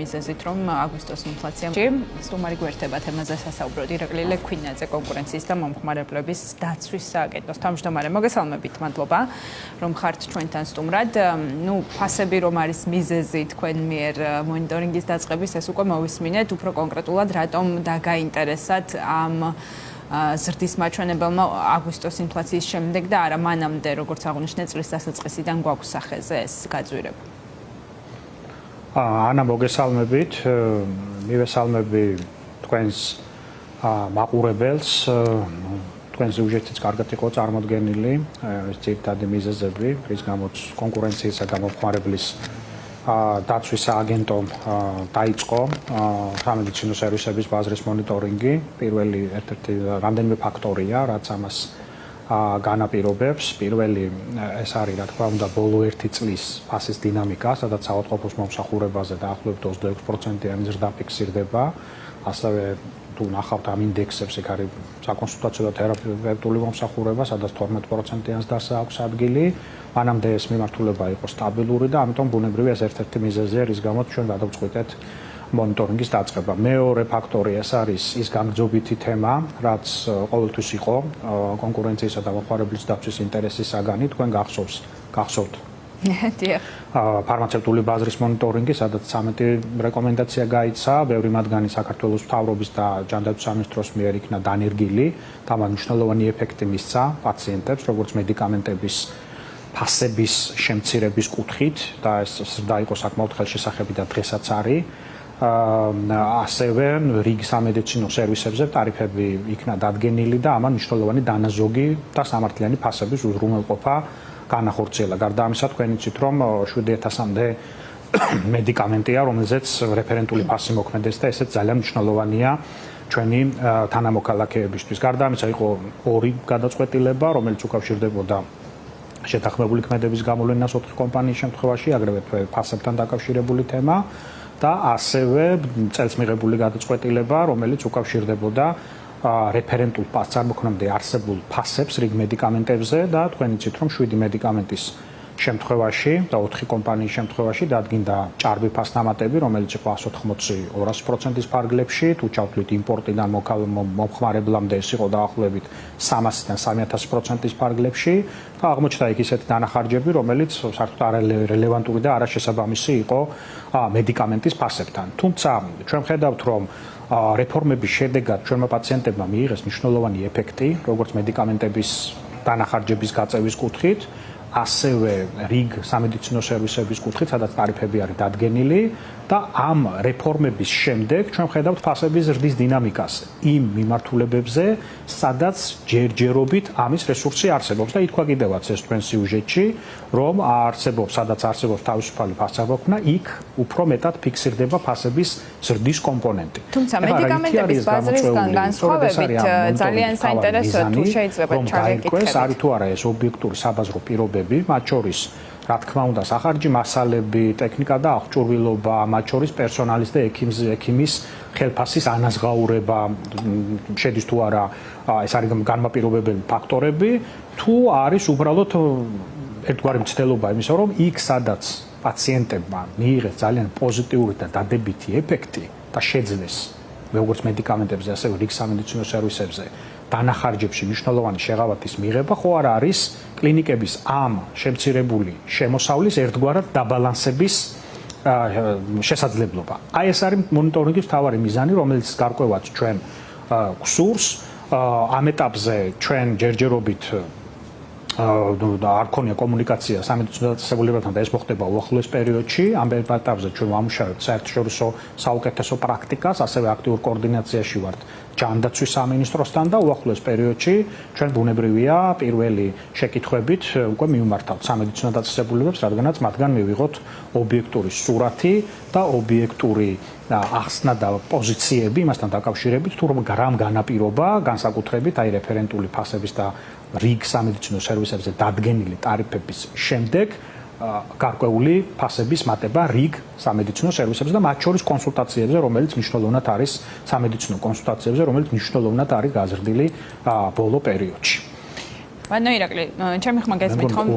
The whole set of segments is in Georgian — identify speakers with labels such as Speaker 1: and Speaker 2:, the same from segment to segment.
Speaker 1: მიზეზით, რომ აგვისტოს ინფლაციამ სტუმარი გვერდება თემაზე სასაუბროდ ირაკლი ლექვინაძე კონკურენციის და მომხმარებლების დაცვის სააგენტოს თავმჯდომარე. მოგესალმებით, მადლობა, რომ ხართ ჩვენთან სტუმრად. ფასები რომ არის მიზეზი თქვენ მიერ მონიტორინგის დაწყების, ეს უკვე მოვისმინეთ, უფრო კონკრეტულად რატომ დაგაინტერესათ ამ ზრდის მაჩვენებელმა აგვისტოს ინფლაციის შემდეგ და არა მანამდე, როგორც აღნიშნეთ, წლის დასაწყისიდან გვაქვს სახეზე ეს გაძვირება.
Speaker 2: ანა, მოგესალმებით, მივესალმები თქვენს მაყურებელს, თქვენს სიუჟეტიც კარგად იყო წარმოდგენილი, ეს ძირითადი მიზეზები, რის გამოც კონკურენციისა და მომხმარებლის დაცვის სააგენტომ დაიწყო სამედიცინო სერვისების ბაზრის მონიტორინგი. პირველი ერთ-ერთი რამდენიმე ფაქტორია, რაც ამას განაპირობებს. პირველი ეს არის, რა თქმა უნდა, ბოლო 1 წლის ფასის დინამიკა, სადაც საავადმყოფოს მომსახურებაზე დაახლოებით 26%-იანი ზრდა ფიქსირდება. ასევე თუ ნახავთ ამ ინდექსებს, იქ არის საკონსულტაციო და თერაპევტული მომსახურება, სადაც 12%-იან ზრდას აქვს ადგილი. მანამდე ეს მიმართულება იყო სტაბილური და ამიტომ ბუნებრივია ეს ერთ-ერთი მიზეზია, რის გამოც ჩვენ გადავწყვიტეთ მონიტორინგის დაწყება. მეორე ფაქტორი ეს არის ის განგრძობითი თემა, რაც ყოველთვის იყო კონკურენციისა და მომხმარებლის დაცვის ინტერესის საგანი. თქვენ გახსოვთ ფარმაცევტული ბაზრის მონიტორინგი, სადაც 13 რეკომენდაცია გაიცა, ბევრი მათგანი საქართველოს მთავრობის და ჯანდაცვის სამინისტროს მიერ იქნა დანერგილი და მან მნიშვნელოვანი ეფექტი მისცა პაციენტებს, როგორც მედიკამენტების ფასების შემცირების კუთხით და ეს ზრდა იყო საკმაოდ ხელშესახები და დღესაც არის. ასევე რიგ სამედიცინო სერვისებზე ტარიფები იქნა დადგენილი და ამან მნიშვნელოვანი დანაზოგი და სამართლიანი ფასების უზრუნველყოფა განახორციელა. გარდა ამისა, თქვენ იცით, რომ 7000-მდე მედიკამენტია, რომელზეც რეფერენტული ფასი მოქმედეს და ესეც ძალიან მნიშვნელოვანია ჩვენი თანამოქალაქეებისთვის. გარდა ამისა, იყო ორი გადაწყვეტილება, რომელიც უკავშირდებოდა შეთანხმებული ქმედების გამოვლენას 4 კომპანიის შემთხვევაში, აგრეთვე ფასებთან დაკავშირებული თემა და ასევე წელს მიღებული გადაწყვეტილება, რომელიც უკავშირდებოდა რეფერენტულ ფასს წარმოქმნამდე არსებულ ფასებს რიგ მედიკამენტებზე და თქვენ იცით, რომ 7 მედიკამენტის შემთხვევაში და 4 კომპანიის შემთხვევაში დადგინდა ჭარბი ფასნამატები, რომელიც იყო 180-200%-ის ფარგლებში, თუ ჩავთვლით იმპორტიდან მომხმარებლამდე ეს იყო დაახლოებით 300-დან 3000%-ის ფარგლებში და აღმოჩნდა იქ ისეთი დანახარჯები, რომელიც საერთოდ არარელევანტური და არაშესაბამისი იყო მედიკამენტის ფასებთან. თუმცა ჩვენ ხედავთ, რომ რეფორმების შედეგად ჩვენმა პაციენტებმა მიიღეს მნიშვნელოვანი ეფექტი, როგორც მედიკამენტების დანახარჯების გაწევის კუთხით, ასევე რიგ სამედიცინო სერვისების კუთხით, სადაც ტარიფები არის დადგენილი და ამ რეფორმების შემდეგ ჩვენ ხედავთ ფასების ზრდის დინამიკას იმ მიმართულებებზე, სადაც ჯერჯერობით ამის რესურსი არსებობს და ითქვა კიდევაც ეს თქვენ სიუჟეტში, რომ სადაც არსებობს თავისუფალი ფასაბოქნა, იქ უფრო მეტად ფიქსირდება ფასების ზრდის კომპონენტი.
Speaker 1: თუმცა მედიკამენტების ბაზრისგან განსხვავებით ძალიან საინტერესოა თუ შეიძლება ჩაგეკითხებით.
Speaker 2: არის თუ არა ეს ობიექტური საბაზრო პირობები, მათ შორის რა თქმა უნდა, სახარჯი მასალები, ტექნიკა და აღჭურვილობა, მათ შორის პერსონალის და ექიმის ხელფასის ანაზღაურება შედის თუ არა, ეს არის განმაპირობებელი ფაქტორები, თუ არის უბრალოდ ერთგვარი მცდელობა იმისა, რომ იქ სადაც პაციენტებმა მიიღეს ძალიან პოზიტიური და დადებითი ეფექტი და შეძლეს როგორც მედიკამენტებზე, ასევე რიგ სამედიცინო სერვისებზე დანახარჯებში მნიშვნელოვანი შეღავათის მიღება, ხო არა არის კლინიკების ამ შემცირებული შემოსავლის ერთგვარად დაბალანსების შესაძლებლობა. აი ეს არის მონიტორინგის მთავარი მიზანი, რომელიც გარკვევად ჩვენ გვსურს. ამ ეტაპზე ჩვენ ჯერჯერობით არ ქონია კომუნიკაცია სამედიცინო დაწესებულებებთან და ეს მოხდება უახლოეს პერიოდში. ამ ეტაპზე ჩვენ ვამუშავებთ საერთაშორისო საუკეთესო პრაქტიკას, ასევე აქტიურ კოორდინაციაში ვართ ჯანდაცვის სამინისტროსთან და უახლოეს პერიოდში ჩვენ ბუნებრივია პირველი შეკითხვებით უკვე მივმართავთ სამედიცინო დაწესებულებებს, რადგანაც მათგან მივიღოთ ობიექტური სურათი და ობიექტური ახსნა და პოზიციები იმასთან დაკავშირებით, თუ რამ განაპირობა განსაკუთრებით აი რეფერენტული ფასების და რიგ სამედიცინო სერვისებზე დადგენილი ტარიფების შემდეგ გარკვეული ფასების მატება რიგ სამედიცინო სერვისებზე და მათ შორის კონსულტაციებზე, რომელიც მნიშვნელოვნად არის სამედიცინო კონსულტაციებზე, რომელიც მნიშვნელოვნად არის გაზრდილი ბოლო პერიოდში.
Speaker 1: ბანო ირაკლი, ჩემი ხმა გესმით ხომ?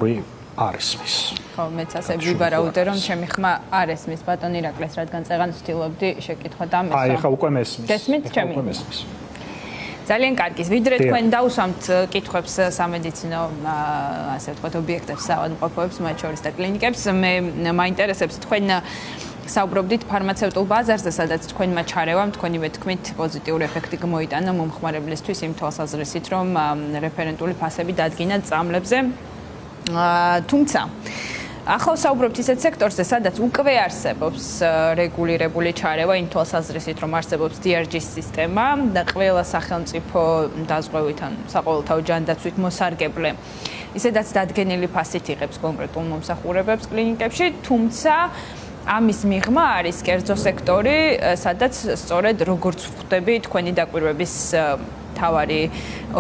Speaker 2: არ ესმის.
Speaker 1: ხო, მეც ასე ვიბარაუდე, რომ ჩემი ხმა არ ესმის ბატონ ირაკლეს, რადგან წეღან ვცდილობდი შეკითხვა და მესვა.
Speaker 2: აი, ხა უკვე მესმის.
Speaker 1: გესმით ჩემი?
Speaker 2: უკვე მესმის.
Speaker 1: ძალიან კარგი. ვიდრე თქვენ დავუსვამთ კითხვებს სამედიცინო, ასე ვთქვათ, ობიექტებს, საავადმყოფოებს, მათ შორის და კლინიკებს, მე მაინტერესებს თქვენ საუბრობდით ფარმაცევტულ ბაზარზე, სადაც თქვენმა ჩარევამ, თქვენივე თქმით, პოზიტიური ეფექტი გამოიტანა მომხმარებლისთვის იმ თვალსაზრისით, რომ რეფერენტული ფასები დადგინათ წამლებზე. თუმცა ახლა საუბრობთ ისეთ სექტორზე, სადაც უკვე არსებობს რეგულირებული ჩარევა იმ თვალსაზრისით, რომ არსებობს DRG სისტემა და ყველა სახელმწიფო დაზღვევით ან საყოველთაო ჯანდაცვით მოსარგებლე ისედაც დადგენილი ფასით იღებს კონკრეტულ მომსახურებებს კლინიკებში, თუმცა ამის მიღმა არის კერძო სექტორი, სადაც სწორედ როგორც ვხვდები თქვენი დაკვირვების თავარი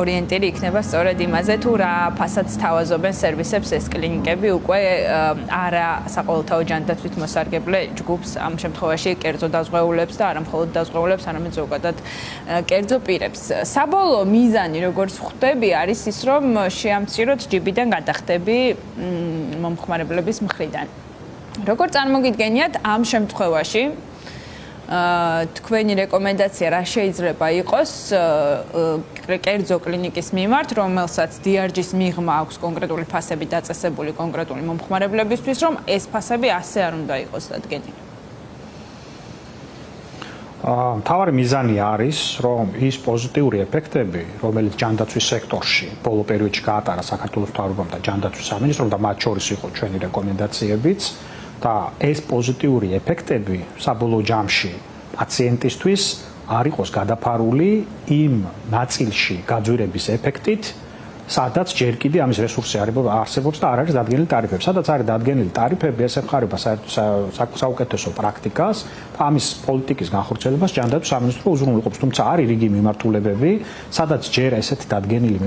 Speaker 1: ორიენტირი იქნება სწორედ იმაზე, თუ რა ფასადს თავაზობენ სერვისებს ეს კლინიკები უკვე არა საყოველთაო ჯანდაცვით მოსარგებლე ჯგუფს, ამ შემთხვევაში კერძო დაზღვეულებს და არა მხოლოდ დაზღვეულებს, არამედ ზოგადად კერძო პირებს. საბოლოო მიზანი, როგორც ვხვდები, არის ის, რომ შეამციროთ ჯიბიდან გადახდები მომხმარებლების მხრიდან. როგორ წარმოგიდგენიათ ამ შემთხვევაში თქვენი რეკომენდაცია რა შეიძლება იყოს კერძო კლინიკის მიმართ, რომელსაც DRG-ს მიღმა აქვს კონკრეტული ფასები დაწესებული კონკრეტული მომხმარებლებისთვის, რომ ეს ფასები ასე არ უნდა იყოს დადგენილი?
Speaker 2: მთავარი მიზანი არის, რომ ის პოზიტიური ეფექტები, რომელიც ჯანდაცვის სექტორში ბოლო პერიოდში გაატარა საქართველოს მთავრობამ და ჯანდაცვის სამინისტრომ და მათ შორის იყო ჩვენი რეკომენდაციებიც, და ეს პოზიტიური ეფექტები საბოლოო ჯამში პაციენტისთვის არ იყოს გადაფარული იმ ნაწილში გაძვირების ეფექტით, სადაც ჯერ კიდე ამის რესურსი არსებობს და არ არის დადგენილი ტარიფები. სადაც არის დადგენილი ტარიფები, ეს ეხარება საუკეთესო პრაქტიკას და ამის პოლიტიკის განხორციელებას ჯანდაცვის სამინისტრო უზრუნველყოფს, თუმცა არის რიგი მიმართულებები, სადაც ჯერ ესეთი დადგენილი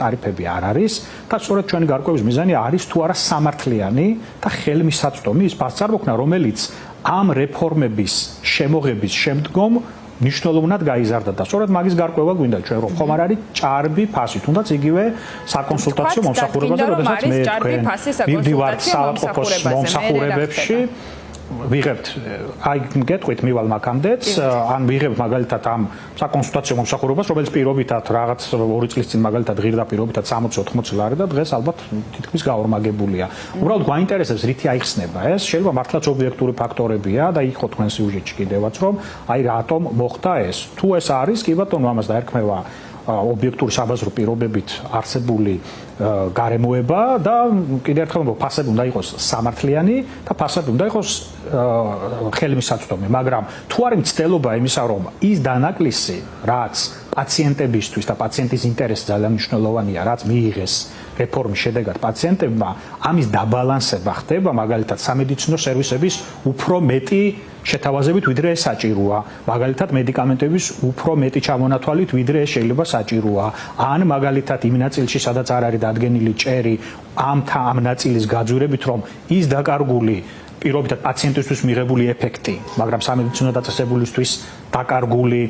Speaker 2: ტარიფები არ არის და სწორედ ჩვენი გარკვევის მიზანი არის თუ არა სამართლიანი და ხელმისაწვდომი ის ფასწარმოქმნა, რომელიც ამ რეფორმების შემოღების შემდგომ მნიშვნელოვნად გაიზარდა და სწორედ მაგის გარკვევა გვინდა ჩვენ, რომ ხომ არ არის ჭარბი ფასი, თუნდაც იგივე საკონსულტაციო მომსახურებაზე, როდესაც მე თქვენ მივდივართ საავადმყოფოს მომსახურებებში, ვიღებთ, აი გეტყვით მივალ მაგამდეც, ან ვიღებთ მაგალითად ამ საკონსულტაციო მომსახურებას, რომელიც პირობითად რაღაც 2 წლის წინ მაგალითად ღირდა პირობითად 60-80 ლარი და დღეს ალბათ თითქმის გაორმაგებულია. უბრალოდ გვაინტერესებს რითი აიხსნება ეს, შეიძლება მართლაც ობიექტური ფაქტორებია და იქ ხო თქვენ სიუჟეტში კიდევაც, რომ აი რატომ მოხდა ეს. თუ ეს არის, კი ბატონო, ამას დაერქმევა ობიექტური საბაზრო პირობებით არსებული გარემოება და კიდევ ერთხელ ვამბობ, ფასები უნდა იყოს სამართლიანი და ფასები უნდა იყოს ხელმისაწვდომი, მაგრამ თუ არის მცდელობა იმისა, რომ ის დანაკლისი, რაც პაციენტებისთვის და პაციენტის ინტერესი ძალიან მნიშვნელოვანია, რაც მიიღეს რეფორმის შედეგად პაციენტებმა, ამის დაბალანსება ხდება მაგალითად სამედიცინო სერვისების უფრო მეტი შეთავაზებით, ვიდრე ეს საჭიროა. მაგალითად მედიკამენტების უფრო მეტი ჩამონათვალით, ვიდრე ეს შეიძლება საჭიროა. ან მაგალითად იმ ნაწილში, სადაც არ არის დადგენილი ჭერი, ამ ნაწილის გაძვირებით, რომ ის დაკარგული პირობითად პაციენტისთვის მიღებული ეფექტი, მაგრამ სამედიცინო დაწესებულისთვის დაკარგული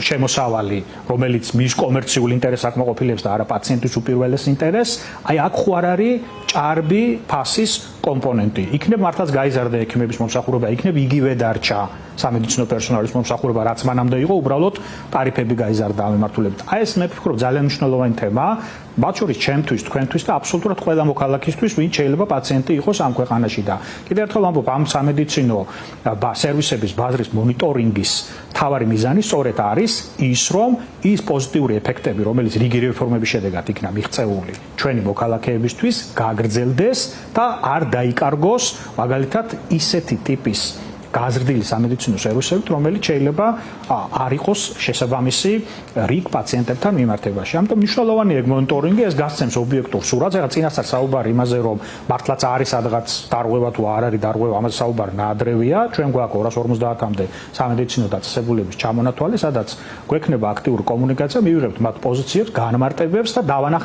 Speaker 2: შემოსავალი, რომელიც მის კომერციულ ინტერესს აკმაყოფილებს და არა პაციენტის უპირველეს ინტერესს, აი აქ ხო არ არის ჭარბი ფასის კომპონენტი. იქნებ მართლაც გაიზარდა ექიმების მომსახურება, იქნებ იგივე დარჩა სამედიცინო პერსონალის მომსახურება, რაც მანამდე იყო, უბრალოდ ტარიფები გაიზარდა ამ მიმართულებით. აი ეს მე ვფიქრობ ძალიან მნიშვნელოვანი თემაა, მათ შორის ჩემთვის, თქვენთვის და აბსოლუტურად ყველა მოქალაქისთვის, ვინც შეიძლება პაციენტი იყოს ამ ქვეყანაში და კიდევ ერთხელ ვამბობ, ამ სამედიცინო სერვისების ბაზრის მონიტორინგის მთავარი მიზანი სწორედ არის ის, რომ ის პოზიტიური ეფექტები, რომელიც რიგი რეფორმების შედეგად იქნა მიღწეული ჩვენი მოქალაქეებისთვის, გაგრძელდეს და არ დაიკარგოს მაგალითად ისეთი ტიპის გაზრდილი სამედიცინო სერვისებით, რომელიც შეიძლება არ იყოს შესაბამისი რიგ პაციენტებთან მიმართებაში. ამიტომ მნიშვნელოვანია ეგ მონიტორინგი, ეს გასცემს ობიექტურ სურათს. ეხლა წინასწარ საუბარი იმაზე, რომ მართლაც არის სადღაც დარღვევა თუ არ არის დარღვევა, ამაზე საუბარი ნაადრევია. ჩვენ გვაქვს 250-მდე სამედიცინო დაწესებულების ჩამონათვალი, სადაც გვექნება აქტიური კომუნიკაცია, მივიღებთ მათ პოზიციებს, განმარტებებს და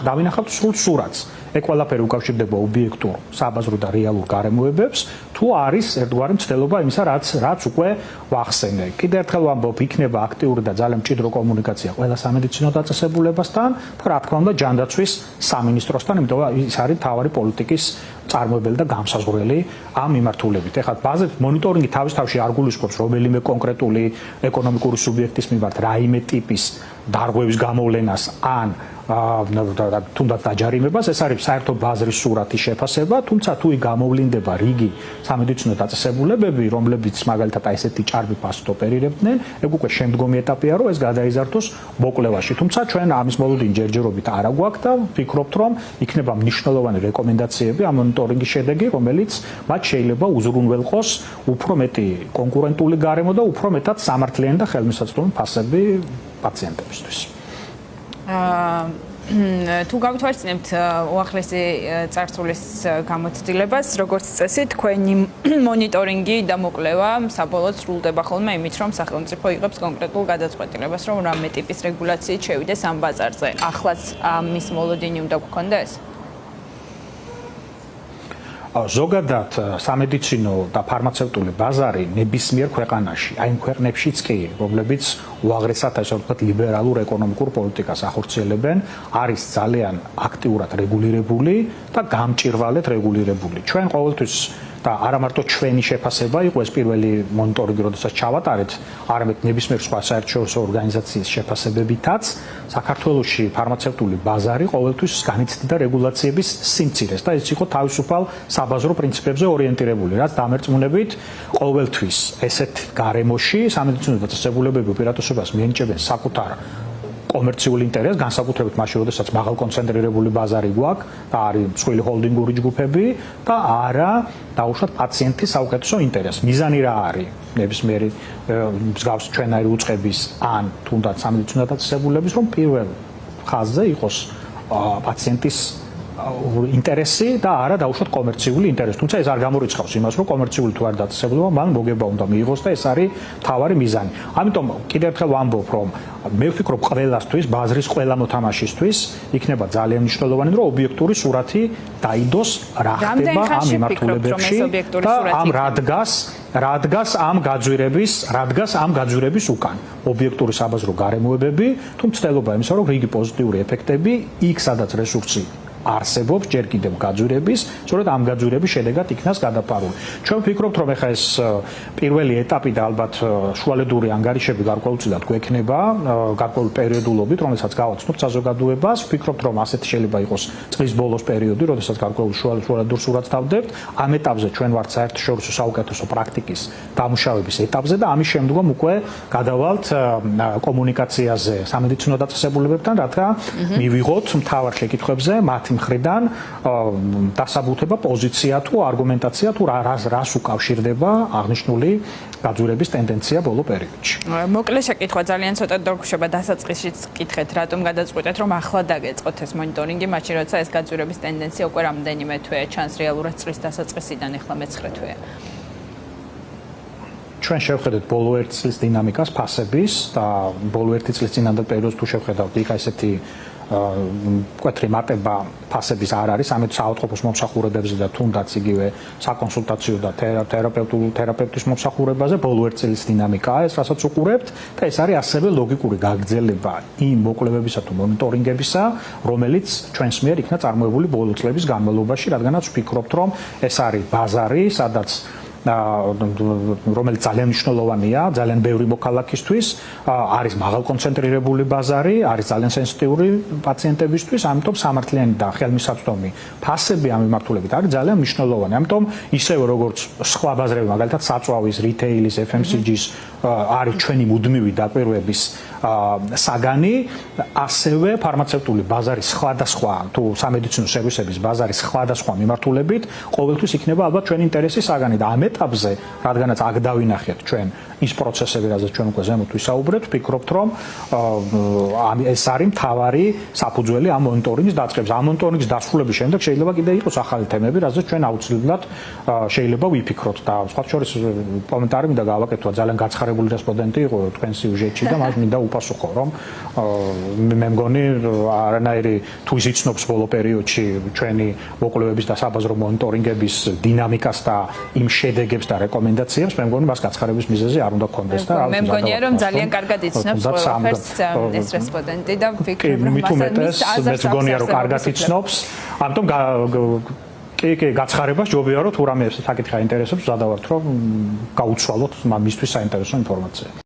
Speaker 2: დავინახავთ სრულ სურათს. ეგ ყველაფერი უკავშირდება ობიექტურ, საბაზრო და რეალურ გარემოებებს. თუ არის ერთგვარი მცდელობა იმისა, რაც უკვე ვახსენე. კიდევ ერთხელ ვამბობ, იქნება აქტიური და ძალიან მჭიდრო კომუნიკაცია ყველა სამედიცინო დაწესებულებასთან და რა თქმა უნდა ჯანდაცვის სამინისტროსთან, იმიტომ რომ ის არის მთავარი პოლიტიკის წარმოებელი და გამსაზღვრელი ამ მიმართულებით. ეხლა ბაზეთ მონიტორინგი თავის თავში არ გულისხმობს რომელიმე კონკრეტული ეკონომიკური სუბიექტის მიმართ რაიმე ტიპის დარღვევის გამოვლენას ან თუნდაც დაჯარიმებას, ეს არის საერთო ბაზრის სურათის შეფასება, თუმცა თუ გამოვლინდება რიგი სამედიცინო დაწესებულებები, რომლებიც მაგალითად ესეთი ჭარბი ფასით ოპერირებდნენ, ეგ უკვე შემდგომი ეტაპია, რომ ეს გადაიზარდოს მოკვლევაში. თუმცა ჩვენ ამის მოლოდინი ჯერჯერობით არ აგვაქვს და ვფიქრობთ, რომ იქნება მნიშვნელოვანი რეკომენდაციები ამ მონიტორინგის შედეგი, რომელიც მათ შეიძლება უზრუნველყოს უფრო მეტი კონკურენტული გარემო და უფრო მეტად სამართლიანი და ხელმისაწვდომი ფასები პაციენტებისთვის.
Speaker 1: თუ გავითვალისწინებთ უახლესი წარსულის გამოცდილებას, როგორც წესი, თქვენი მონიტორინგი და მოკვლევა საბოლოოდ სრულდება ხოლმე იმით, რომ სახელმწიფო იღებს კონკრეტულ გადაწყვეტილებას, რომ რამე ტიპის რეგულაციით შევიდეს ამ ბაზარზე. ახლაც მის მოლოდინი უნდა გქონდეს?
Speaker 2: ზოგადად სამედიცინო და ფარმაცევტული ბაზარი ნებისმიერ ქვეყანაში, აი იმ ქვეყნებშიც კი, რომლებიც უაღრესად ასე ვთქვათ ლიბერალურ ეკონომიკურ პოლიტიკას ახორციელებენ, არის ძალიან აქტიურად რეგულირებული და გამჭირვალედ რეგულირებული. ჩვენ ყოველთვის და არა მარტო ჩვენი შეფასება იყო ეს პირველი მონიტორინგი, როდესაც ჩავატარეთ, არამედ ნებისმიერ სხვა საერთაშორისო ორგანიზაციის შეფასებებითაც საქართველოში ფარმაცევტული ბაზარი ყოველთვის განიცდიდა რეგულაციების სიმცირეს და ეს იყო თავისუფალ საბაზრო პრინციპებზე ორიენტირებული, რაც დამერწმუნებით ყოველთვის ესეთ გარემოში სამედიცინო დაწესებულებები უპირატესობას მიენიჭებენ საკუთარ კომერციული ინტერესს, განსაკუთრებით მაშინ, როდესაც მაღალკონცენტრირებული ბაზარი გვაქვს და არის მსხვილი ჰოლდინგური ჯგუფები და არა დაუშვათ პაციენტის საუკეთესო ინტერესს. მიზანი რა არის? ნებისმიერი მსგავს ჩვენაირი უწყების ან თუნდაც სამედიცინო დაწესებულების, რომ პირველ ხაზზე იყოს პაციენტის ინტერესი და არა დაუშვათ კომერციული ინტერესი. თუმცა ეს არ გამორიცხავს იმას, რომ კომერციული თუ არ დაწესებულება მან მოგება უნდა მიიღოს და ეს არის მთავარი მიზანი. ამიტომ კიდევ ერთხელ ვამბობ, რომ მე ვფიქრობ ყველასთვის, ბაზრის ყველა მოთამაშისთვის იქნება ძალიან მნიშვნელოვანი, რომ ობიექტური სურათი დაიდოს რა ხდება ამ მიმართულებებში და ამ რადგას ამ გაძვირების უკან. ობიექტური საბაზრო გარემოებები, თუ მცდელობა იმისა, რომ რიგი პოზიტიური ეფექტები იქ სადაც რესურსი არსებობს ჯერ კიდევ გაძვირების, სწორედ ამ გაძვირების შედეგად იქნას გადაფარული. ჩვენ ვფიქრობთ, რომ ეხლა ეს პირველი ეტაპი და ალბათ შუალედური ანგარიშები გარკვეულწილად გვექნება, გარკვეული პერიოდულობით, რომელსაც გავაცნობთ საზოგადოებას. ვფიქრობთ, რომ ასეთი შეიძლება იყოს წლის ბოლოს პერიოდი, როდესაც გარკვეულ შუალედურ სურათს თავდებთ. ამ ეტაპზე ჩვენ ვართ საერთაშორისო საუკეთესო პრაქტიკის დამუშავების ეტაპზე და ამის შემდგომ უკვე გადავალთ კომუნიკაციაზე სამედიცინო დაწესებულებებთან, რათა მივიღოთ მთავარ შეკითხვებზე მათი მხრიდან დასაბუთება პოზიცია თუ არგუმენტაცია თუ რას უკავშირდება აღნიშნული გაძვირების ტენდენცია ბოლო პერიოდში.
Speaker 1: მოკლე შეკითხვა ძალიან ცოტა დაგვრჩება დასაწყისშიც კითხეთ, რატომ გადაწყვეტეთ, რომ ახლა დაგეწყოთ ეს მონიტორინგი, მაშინ როცა ეს გაძვირების ტენდენცია უკვე რამდენიმე თვეა ჩანს რეალურად წლის დასაწყისიდან, ახლა მე-9 თვეა.
Speaker 2: ჩვენ შევხედეთ ბოლო 1 წლის დინამიკას ფასების და ბოლო 1 წლის წინანდელ პერიოდს თუ შევხედავთ, იქ ესეთი მკვეთრი მატება ფასების არ არის ამეთ საავადმყოფოს მომსახურებებზე და თუნდაც იგივე საკონსულტაციო და თერაპევტის მომსახურებაზე ბოლო 1 წლის დინამიკაა ეს, რასაც უყურებთ და ეს არის ასევე ლოგიკური გაგრძელება იმ მოკვლევებისა თუ მონიტორინგებისა, რომელიც ჩვენს მიერ იქნა წარმოებული ბოლო წლების განმავლობაში, რადგანაც ვფიქრობთ, რომ ეს არის ბაზარი, სადაც რომელიც ძალიან მნიშვნელოვანია, ძალიან ბევრი მოქალაქისთვის, არის მაღალკონცენტრირებული ბაზარი, არის ძალიან სენსიტიური პაციენტებისთვის, ამიტომ სამართლიანი და ხელმისაწვდომი ფასები ამ მიმართულებით არის ძალიან მნიშვნელოვანი. ამიტომ ისევე როგორც სხვა ბაზრები, მაგალითად საწვავის, რიტეილის, FMCG-ის არის ჩვენი მუდმივი დაკვირვების საგანი, ასევე ფარმაცევტული ბაზარის სხვადასხვა თუ სამედიცინო სერვისების ბაზარის სხვადასხვა მიმართულებით ყოველთვის იქნება ალბათ ჩვენი ინტერესის საგანი და ამ ეტაპზე, რადგანაც აქ დავინახეთ ჩვენ ის პროცესები, რაზეც ჩვენ უკვე ზემოთ ვისაუბრეთ, ვფიქრობთ, რომ ეს არის მთავარი საფუძველი ამ მონიტორინგის დაწყების. ამ მონიტორინგის დასრულების შემდეგ შეიძლება კიდე იყოს ახალი თემები, რაზეც ჩვენ აუცილებლად შეიძლება ვიფიქროთ და სხვა შორის კომენტარი მინდა გავაკეთო, ძალიან გაცხარებული რესპონდენტი იყო თქვენ სიუჟეტში და მას მინდა უპასუხო, რომ მე მგონი არანაირი თუ ის იცნობს ბოლო პერიოდში ჩვენი მოკვლევების და საბაზრო მონიტორინგების დინამიკას და იმ შედეგებს და რეკომენდაციებს, მე მგონი მას გაცხარების მიზეზი არ უნდა გქონდეს და
Speaker 1: მე მგონია რომ ძალიან კარგად იცნობს ყველაფერს ეს რესპონდენტი და ვფიქრობ რომ
Speaker 2: მეც მგონია რომ კარგად იცნობს, ამიტომ კი, გაცხარებას ჯობია რომ თუ რამე საკითხი აინტერესებს, ვზადავართ რომ გაუცვალოთ მისთვის საინტერესო ინფორმაცია.